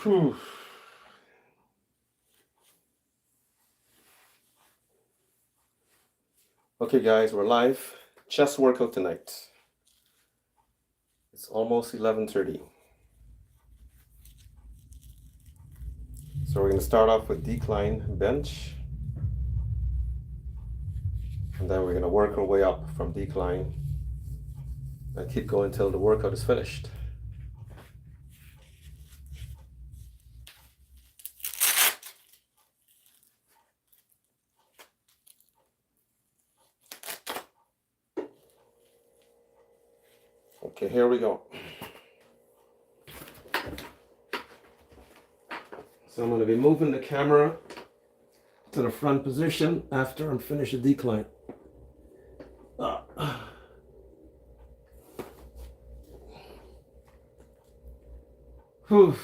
Whew. Okay, guys, we're live. Chest workout tonight. It's almost 11:30. So we're going to start off with decline bench. And then we're going to work our way up from decline and keep going until the workout is finished. Okay, here we go. So I'm going to be moving the camera to the front position after I'm finished the decline. Whew.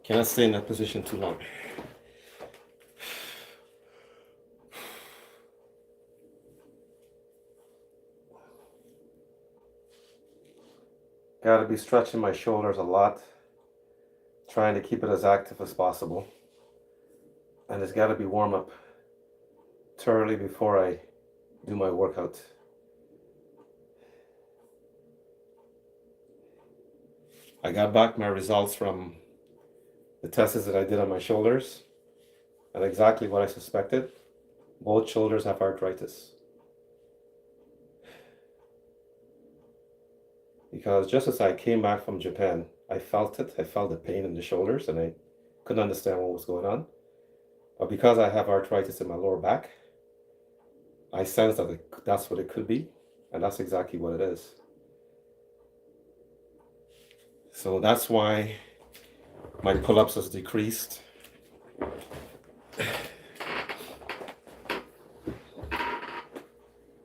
Cannot stay in that position too long. Got to be stretching my shoulders a lot, trying to keep it as active as possible. And it's got to be warm up thoroughly before I do my workout. I got back my results from the tests that I did on my shoulders, and exactly what I suspected. Both shoulders have arthritis. Because just as I came back from Japan, I felt it. I felt the pain in the shoulders, and I couldn't understand what was going on. But because I have arthritis in my lower back, I sensed that that's what it could be, and that's exactly what it is. So that's why my pull-ups has decreased.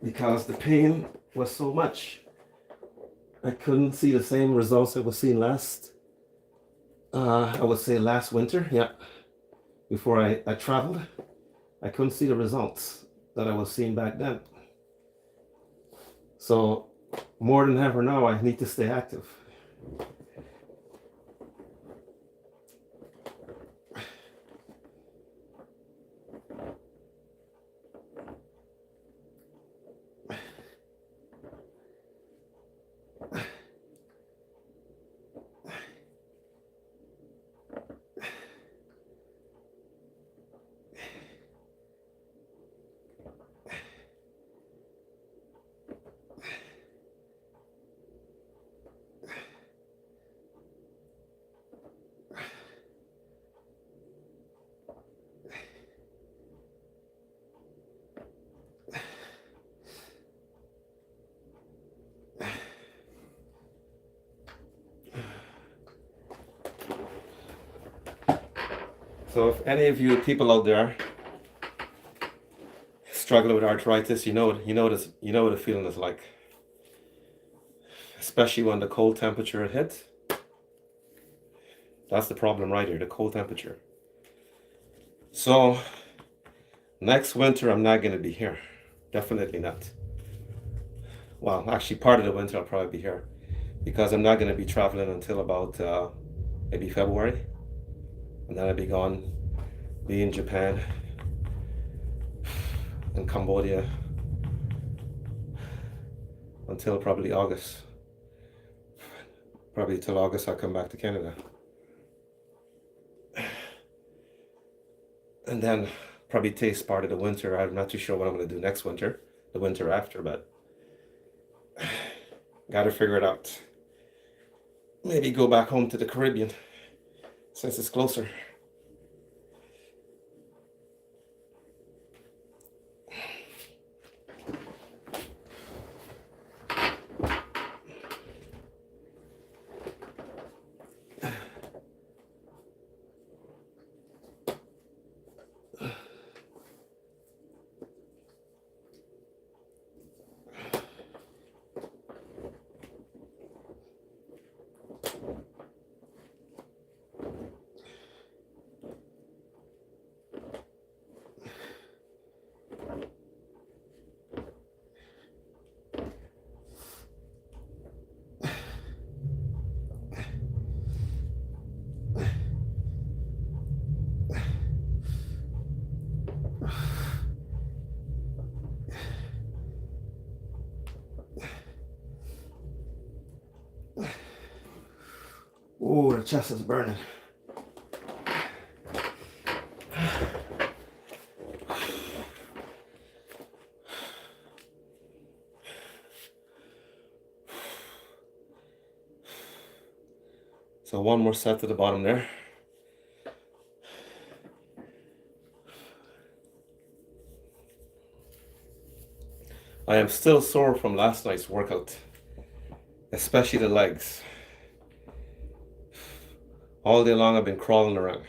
Because the pain was so much. I couldn't see the same results I was seeing last winter, yeah. Before I traveled, I couldn't see the results that I was seeing back then. So more than ever now, I need to stay active. So if any of you people out there struggling with arthritis, you know what the feeling is like. Especially when the cold temperature hit. That's the problem right here, the cold temperature. So next winter I'm not gonna be here. Definitely not. Well, actually part of the winter I'll probably be here, because I'm not gonna be traveling until about maybe February, and then I'd be gone, be in Japan and Cambodia until probably August. Probably till August I'll come back to Canada. And then probably taste part of the winter. I'm not too sure what I'm going to do next winter, the winter after, but got to figure it out. Maybe go back home to the Caribbean since it's closer. Oh, the chest is burning. So one more set to the bottom there. I am still sore from last night's workout, especially the legs. All day long I've been crawling around.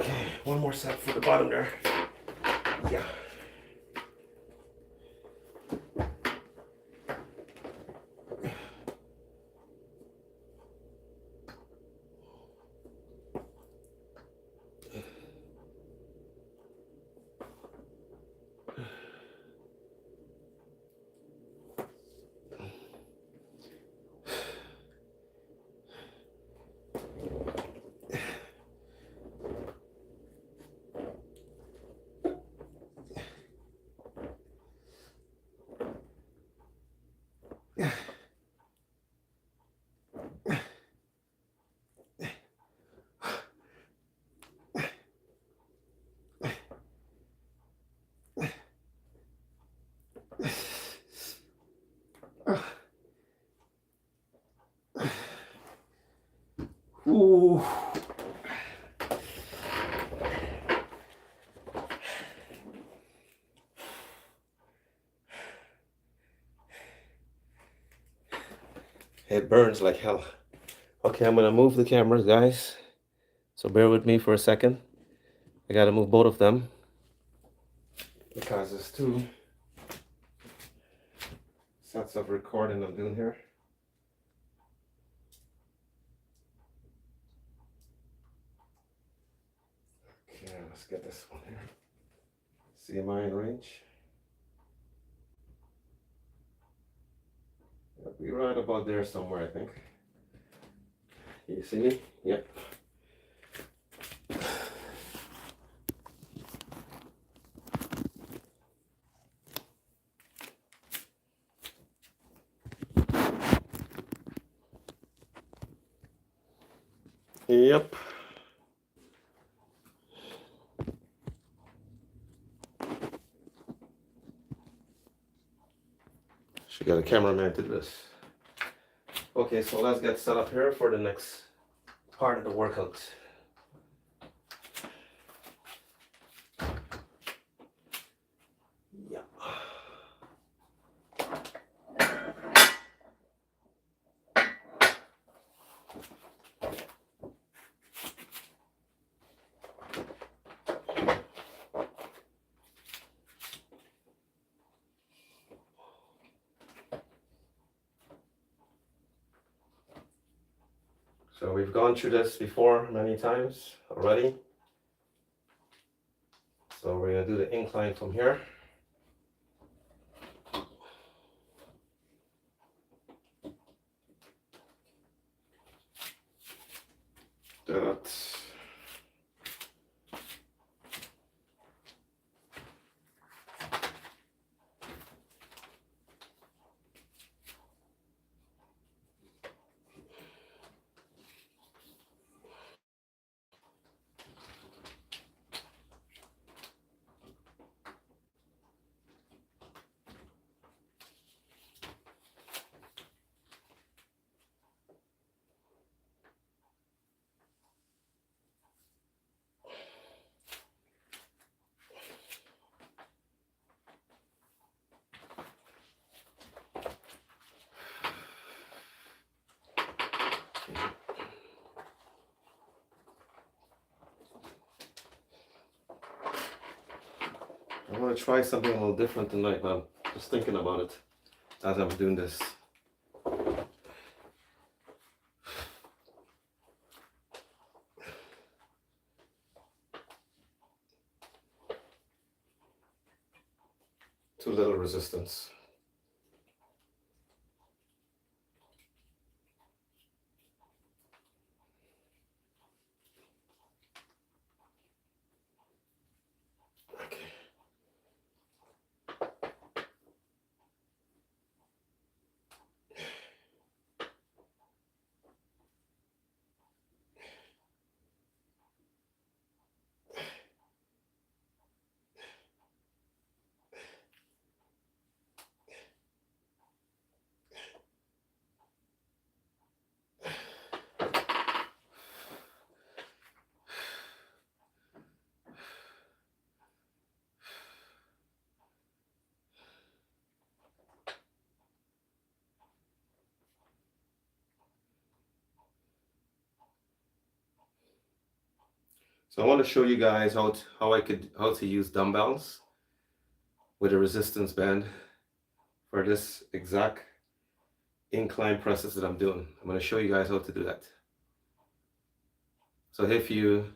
Okay, one more set for the bottom there. Yeah. Ooh. It burns like hell. Okay, I'm gonna move the cameras, guys. So bear with me for a second. I gotta move both of them because there's two sets of recording I'm doing here. Okay, let's get this one here. See, am I in range? I'll be right about there somewhere, I think. You see me? Yep. Yep. She got a cameraman to do this. Okay, so let's get set up here for the next part of the workout. Yeah. So we've gone through this before many times already. So we're going to do the incline from here. That. I want to try something a little different tonight, man. Just thinking about it as I'm doing this. Too little resistance. Okay. So I want to show you guys how to use dumbbells with a resistance band for this exact incline presses that I'm doing. I'm going to show you guys how to do that. So if you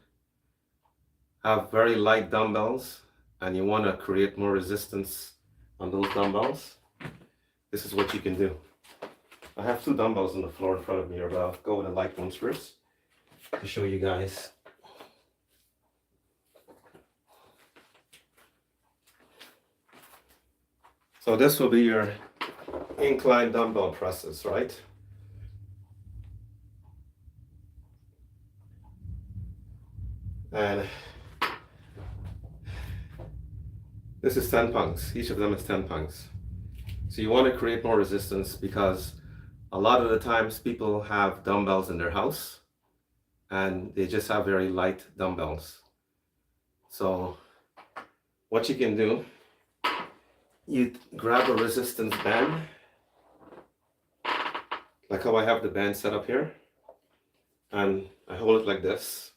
have very light dumbbells and you want to create more resistance on those dumbbells, this is what you can do. I have two dumbbells on the floor in front of me, but I'll go with the light ones first to show you guys. So this will be your incline dumbbell presses, right? And this is 10 pounds. Each of them is 10 pounds. So you want to create more resistance because a lot of the times people have dumbbells in their house and they just have very light dumbbells. So what you can do, you grab a resistance band, like how I have the band set up here, and I hold it like this,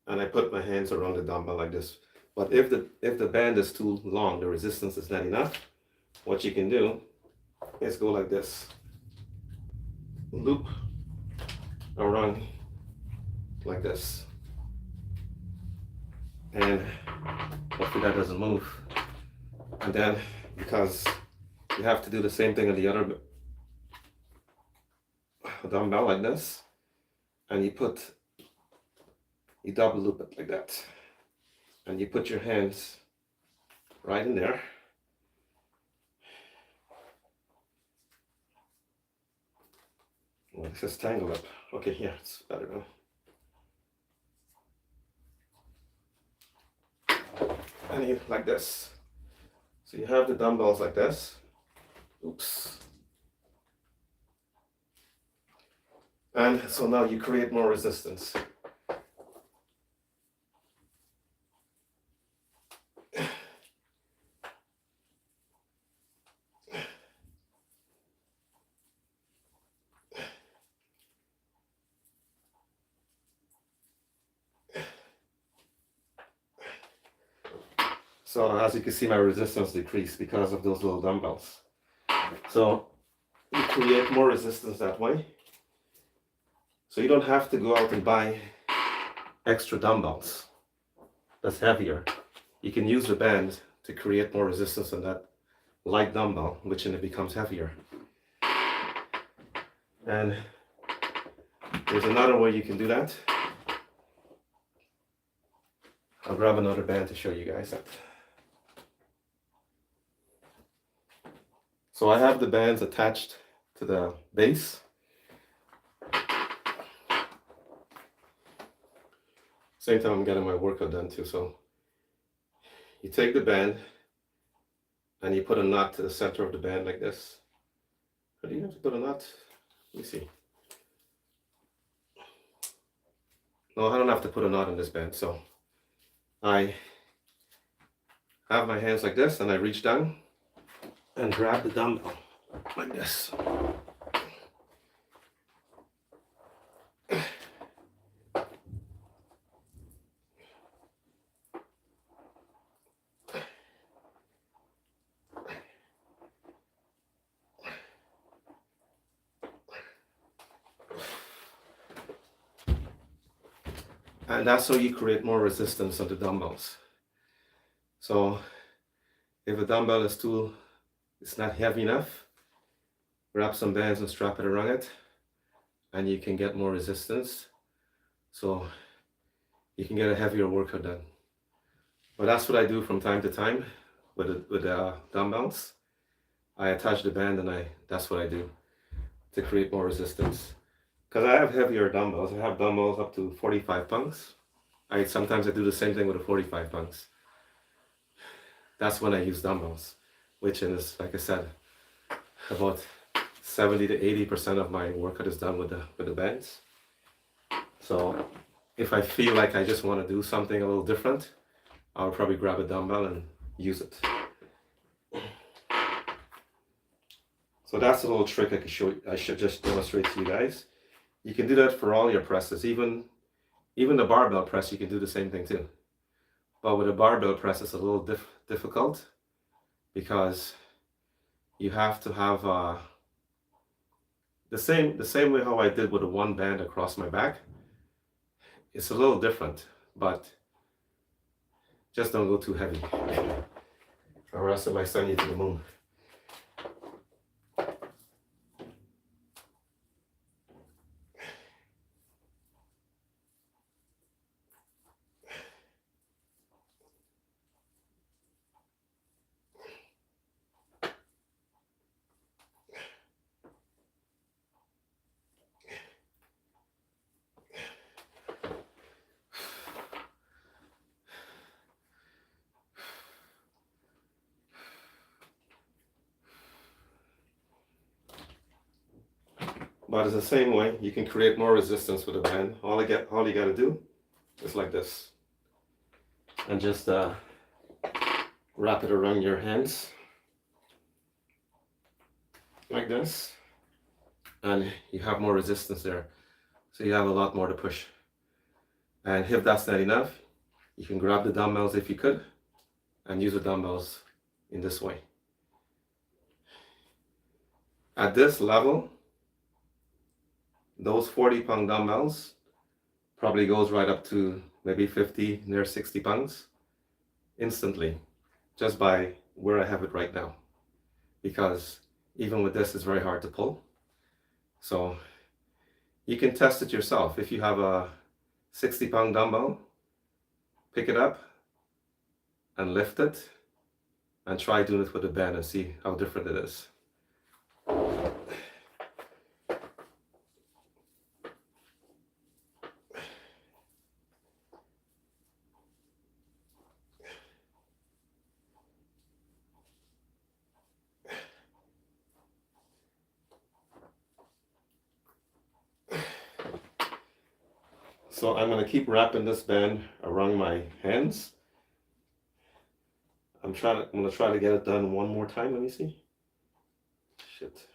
and I put my hands around the dumbbell like this. But if the band is too long, the resistance is not enough, what you can do is go like this, loop around like this, and hopefully that doesn't move. And then, because you have to do the same thing on the other dumbbell like this, and you double loop it like that, and you put your hands right in there. Well, this is tangled up. Okay, here, it's better now. And you like this. So you have the dumbbells like this. Oops. And so now you create more resistance. So as you can see, my resistance decreased because of those little dumbbells. So you create more resistance that way. So you don't have to go out and buy extra dumbbells that's heavier. You can use the band to create more resistance on that light dumbbell, which then it becomes heavier. And there's another way you can do that. I'll grab another band to show you guys that. So I have the bands attached to the base. Same time I'm getting my workout done too. So you take the band and you put a knot to the center of the band like this. How do you have to put a knot? Let me see. No, I don't have to put a knot in this band. So I have my hands like this and I reach down and grab the dumbbell like this. And that's how you create more resistance on the dumbbells. So if a dumbbell is it's not heavy enough, grab some bands and strap it around it, and you can get more resistance. So you can get a heavier workout done. But that's what I do from time to time with the dumbbells. I attach the band and that's what I do to create more resistance. Because I have heavier dumbbells. I have dumbbells up to 45 pounds. Sometimes I do the same thing with the 45 pounds. That's when I use dumbbells, which is, like I said, about 70 to 80% of my workout is done with the bands. So if I feel like I just want to do something a little different, I'll probably grab a dumbbell and use it. So that's a little trick I should just demonstrate to you guys. You can do that for all your presses, even the barbell press. You can do the same thing too. But with a barbell press, it's a little difficult because you have to have the same way how I did with the one band across my back. It's a little different, but just don't go too heavy, or else it might send you to the moon. But it's the same way. You can create more resistance with a band. All you got to do is like this, and just wrap it around your hands like this, and you have more resistance there. So you have a lot more to push. And if that's not enough, you can grab the dumbbells if you could, and use the dumbbells in this way. At this level, those 40-pound dumbbells probably goes right up to maybe 50, near 60 pounds instantly, just by where I have it right now. Because even with this, it's very hard to pull. So you can test it yourself. If you have a 60-pound dumbbell, pick it up and lift it and try doing it with a band and see how different it is. So I'm going to keep wrapping this band around my hands. I'm going to try to get it done one more time. Let me see. Shit.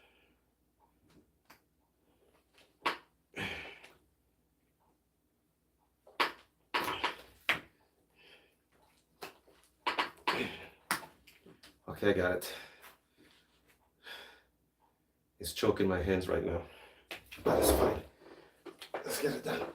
Okay, I got it. It's choking my hands right now. That is fine. Let's get it done.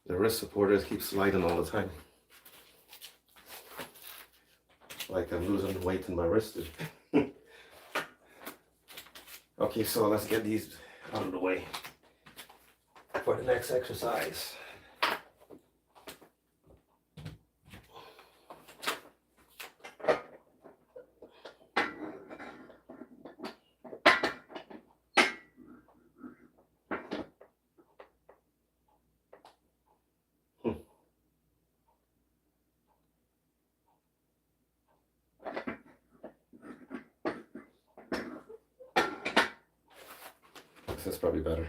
The wrist supporters keep sliding all the time. Like I'm losing weight in my wrist. Okay, so let's get these out of the way for the next exercise. This is probably better.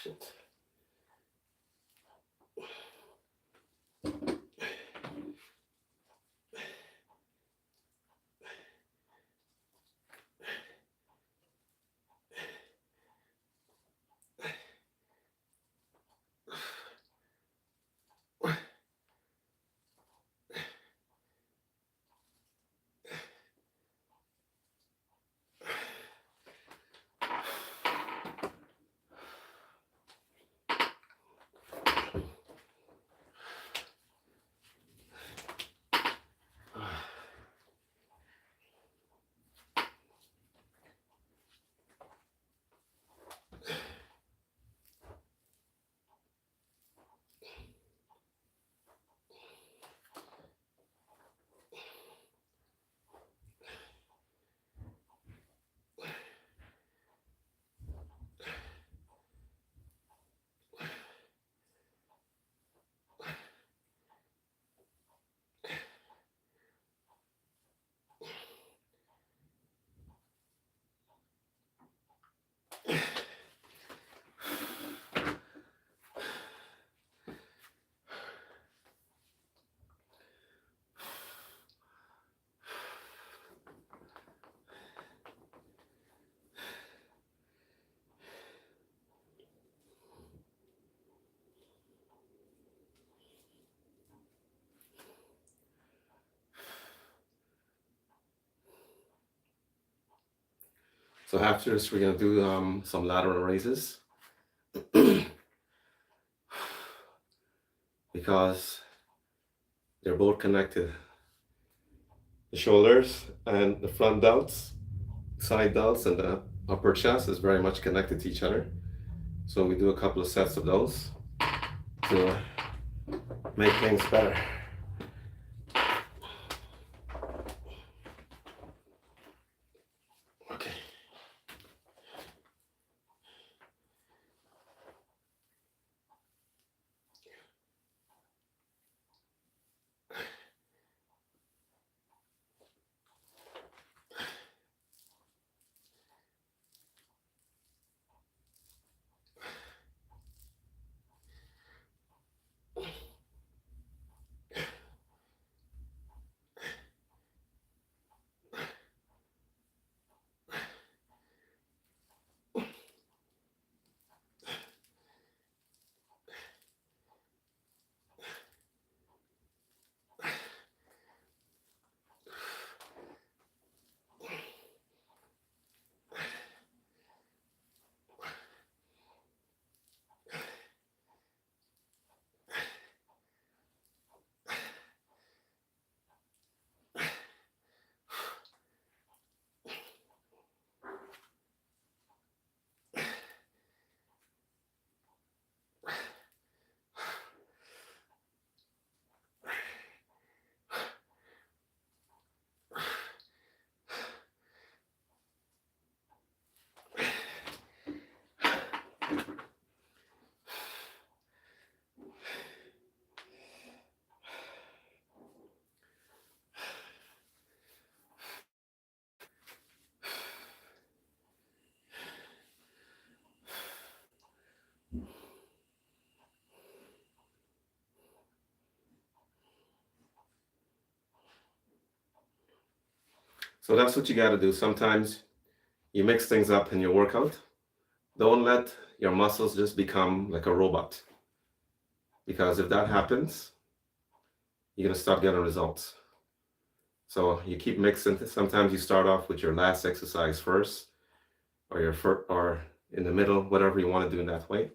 Shit. So after this, we're gonna do some lateral raises because they're both connected. The shoulders and the front delts, side delts, and the upper chest is very much connected to each other. So we do a couple of sets of those to make things better. Okay. So that's what you got to do. Sometimes you mix things up in your workout. Don't let your muscles just become like a robot, because if that happens, you're going to start getting results. So you keep mixing. Sometimes you start off with your last exercise first, or your first, or in the middle, whatever you want to do in that way.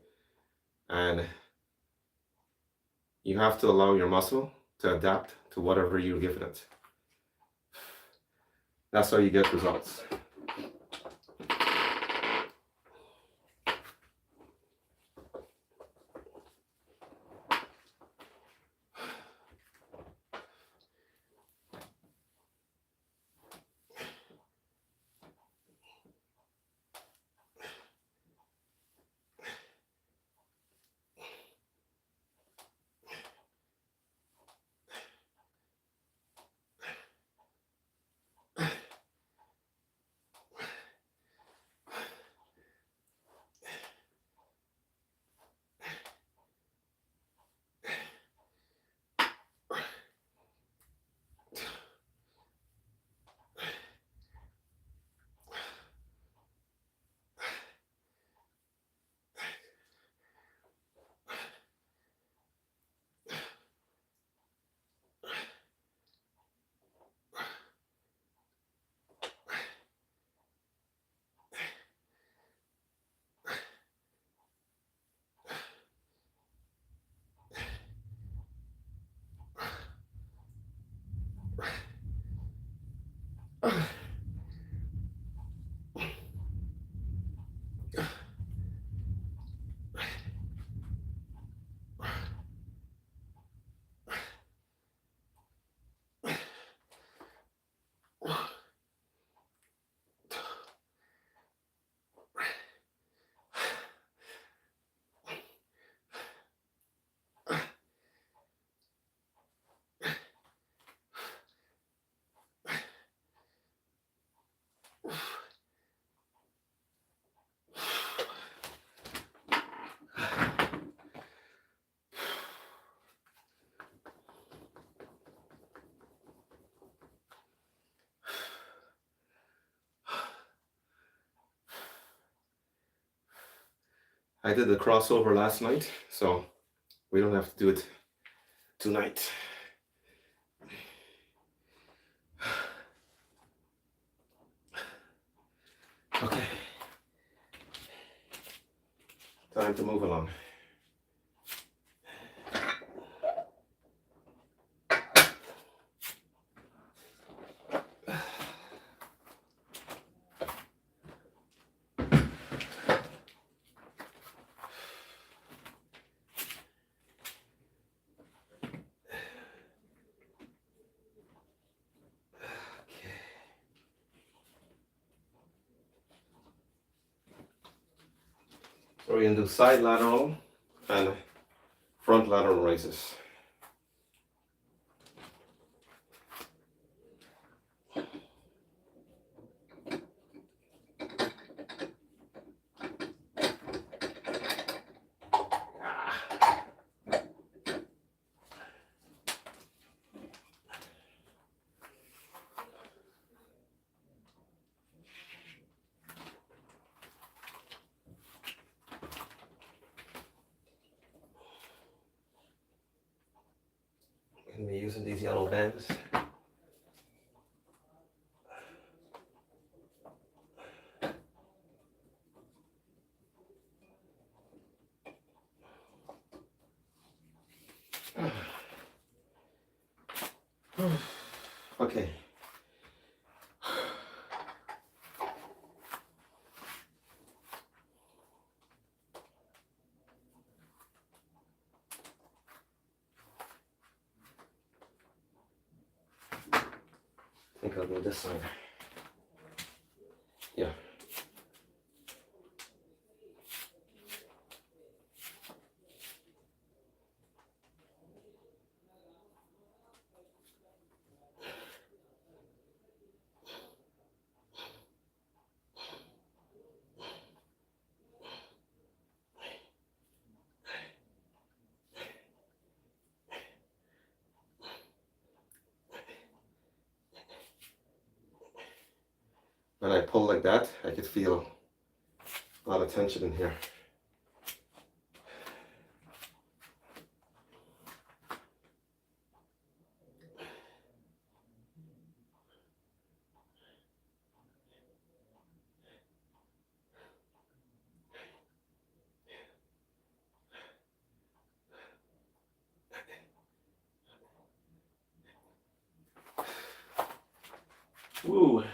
And you have to allow your muscle to adapt to whatever you're giving it. That's how you get results. I did the crossover last night, so we don't have to do it tonight. Okay. Time to move along. So we're going to do side lateral and front lateral raises. I'm going to be using these yellow bands. Okay. I think I'll go this side. Yeah. When I pull like that, I could feel a lot of tension in here. Woo.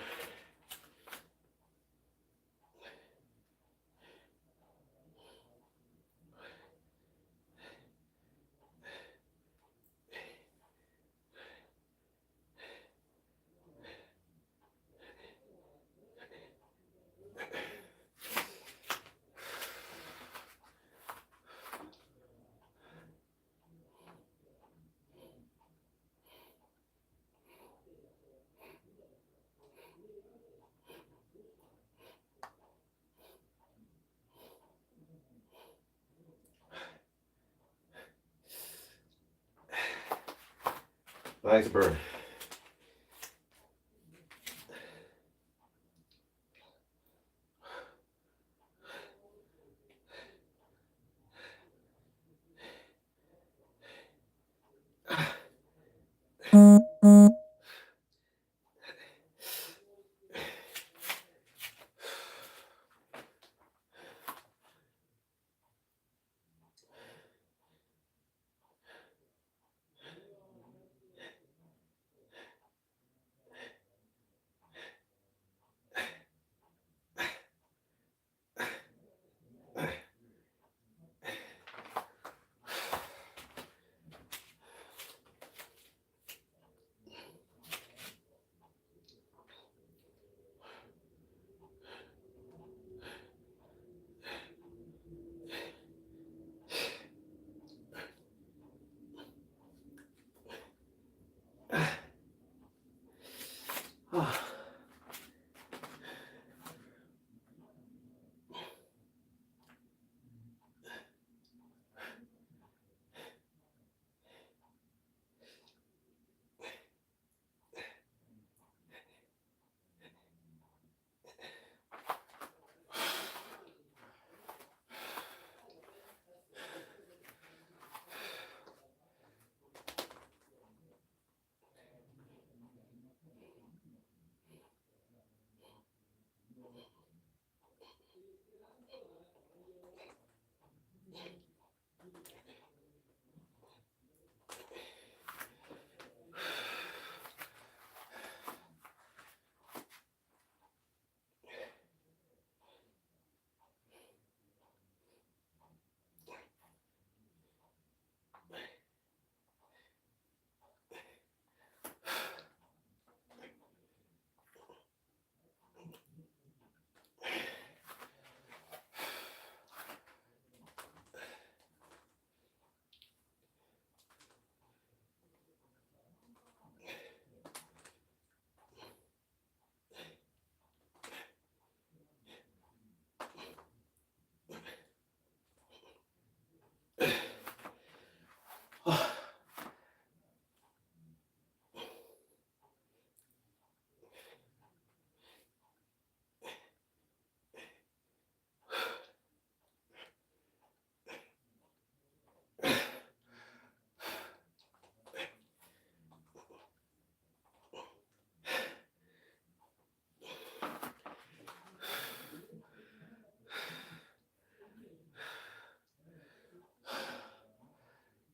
Nice burn.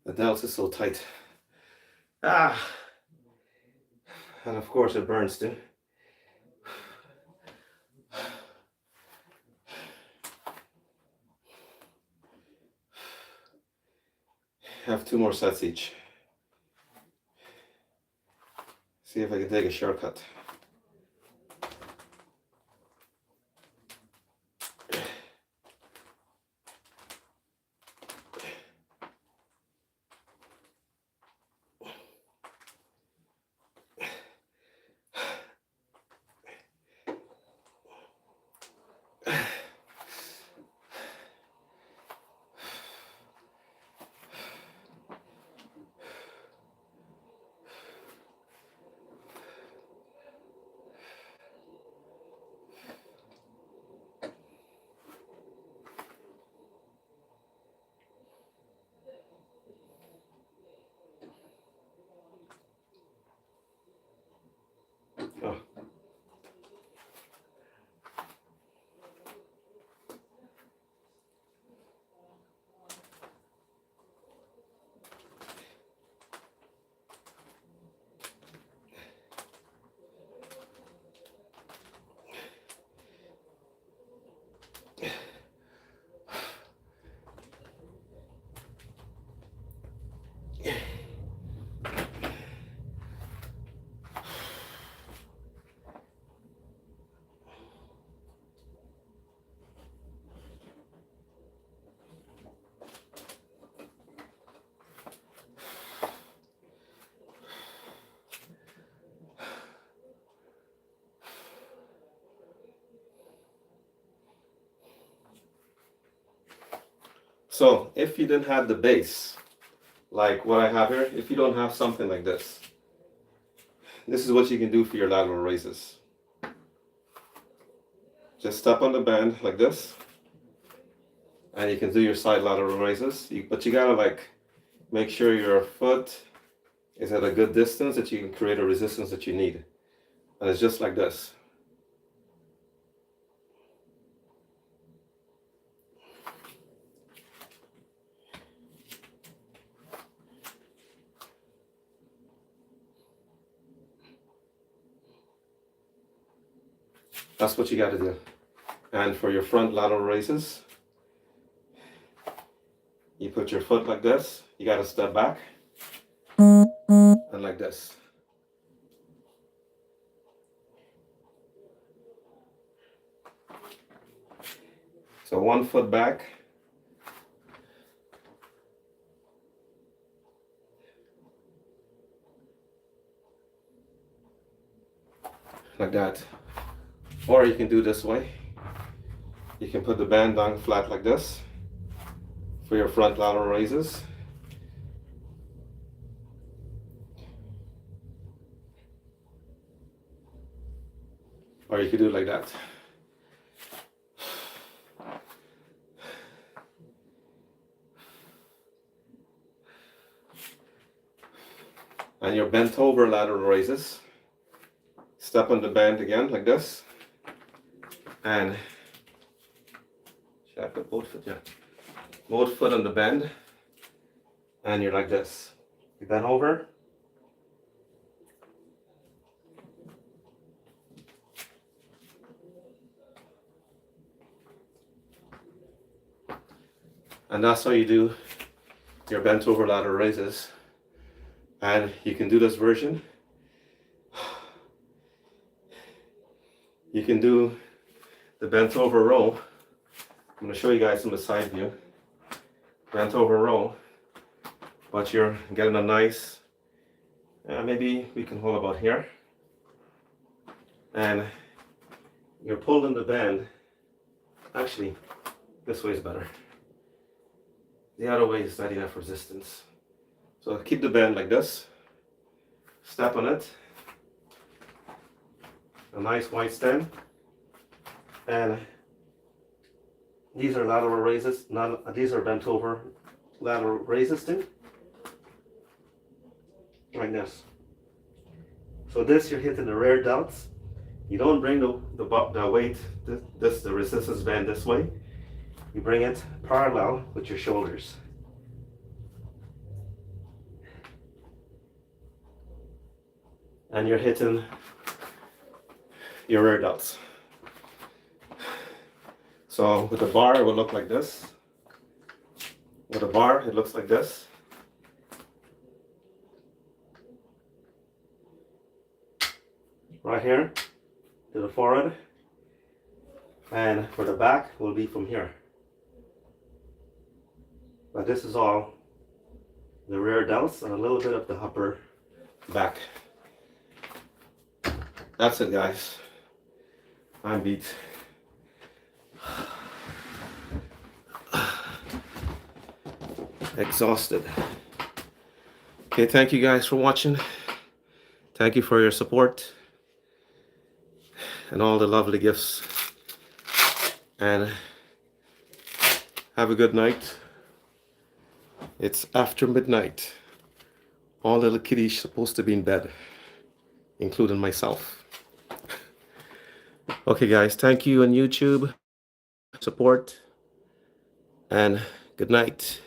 The delts is so tight. Ah, and of course it burns too. Have 2 more sets each. See if I can take a shortcut. So if you didn't have the base, like what I have here, if you don't have something like this is what you can do for your lateral raises. Just step on the band like this, and you can do your side lateral raises. But you gotta like make sure your foot is at a good distance that you can create a resistance that you need. And it's just like this. That's what you got to do. And for your front lateral raises, you put your foot like this. You got to step back and like this. So one foot back. Like that. Or you can do this way. You can put the band down flat like this for your front lateral raises. Or you could do it like that. And your bent over lateral raises. Step on the band again like this. And should I put both foot? Yeah. Both foot on the bend. And you're like this. You bend over. And that's how you do your bent over lateral raises. And you can do this version. You can do the bent over row. I'm going to show you guys from the side view. Bent over row. But you're getting a nice, maybe we can hold about here. And you're pulling the band. Actually, this way is better. The other way is not enough resistance. So keep the band like this. Step on it. A nice wide stem. And these are lateral raises. These are bent over lateral raises too. Like this. So this you're hitting the rear delts. You don't bring the weight, the resistance band this way. You bring it parallel with your shoulders. And you're hitting your rear delts. So with the bar, it would look like this. With a bar, it looks like this. Right here to the forehead. And for the back, will be from here. But this is all the rear delts and a little bit of the upper back. That's it, guys. I'm beat. Exhausted. Okay, thank you guys for watching. Thank you for your support and all the lovely gifts. And have a good night. It's after midnight. All little kitties supposed to be in bed, including myself. Okay, guys, thank you on YouTube support, and good night.